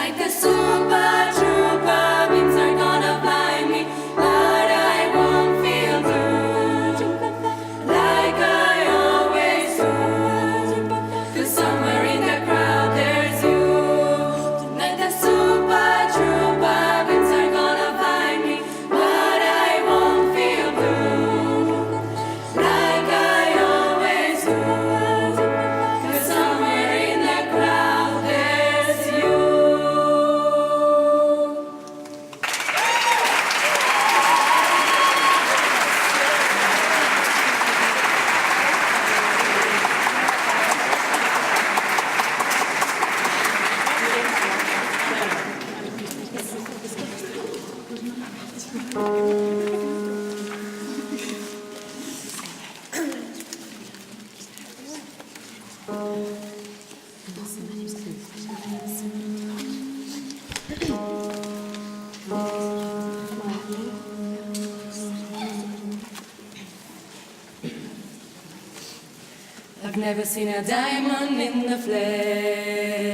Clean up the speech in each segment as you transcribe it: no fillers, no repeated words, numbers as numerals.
Tonight the super trooper beams are gonna blind me, but I won't feel blue like I always do. 'Cause somewhere in the crowd there's you. Tonight the super trooper beams are gonna blind me, but I won't feel blue like I always do. 'Cause somewhere in the crowd there's you. I've never seen a diamond in the flesh.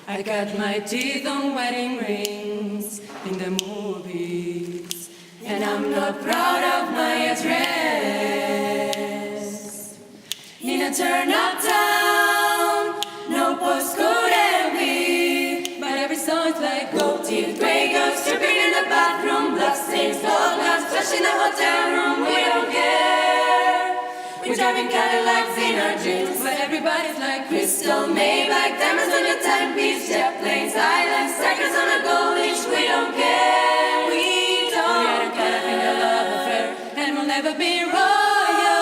I cut my teeth on wedding rings in the movies, and I'm not proud of my address. In a turn-up town, no postcode envy, but every song's like gold teeth, grey ghosts dripping in the bathroom, bloodstains, gold glass, trash in the hotel room. We don't care. We're driving Cadillacs in our dreams, but everybody's like crystal, Maybach, diamonds on your timepiece, jet planes, islands, stackers on a gold leash. We don't care. We don't. We are caught up in a love affair, and we'll never be royal.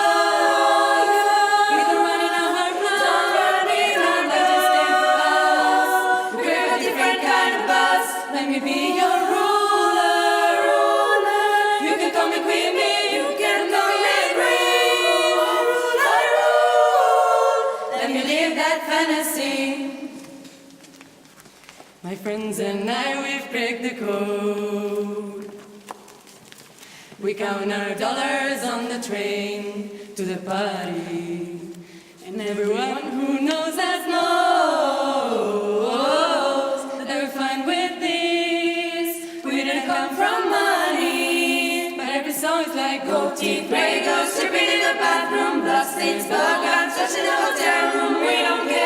Either running our heart blood, don't run it on, let's just stay for us. We crave a different kind of buzz. Let me be your ruler, ruler. You can call me queen bee, you can call me queen. I rule. Let me live that fantasy. My friends and I, we've cracked the code. We count our dollars on the train to the party, and everyone who knows us knows that we're fine with this. We didn't come from money, but every song is like gold teeth, grey ghosts dripping in the bathroom, bloodstains, gold guns, trash in the hotel room. We don't care.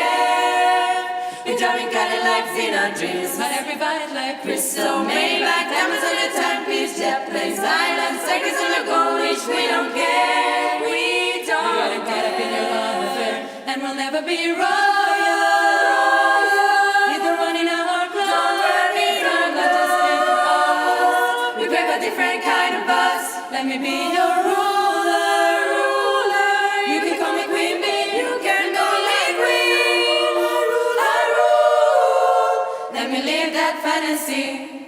We're driving Cadillacs in our dreams, but everybody's like crystal, Maybach, diamonds on your timepiece, jet planes, islands, stackers on a gold leash. We don't care. We don't. We gotta get up in your love affair, and we'll never be royal. Either running our heart close, don't run it on, let's just stay for us. We crave a different kind of buzz. Let me be your ruler, ruler. You can call me queen bee, you can call me queen. I rule. Let me live that fantasy.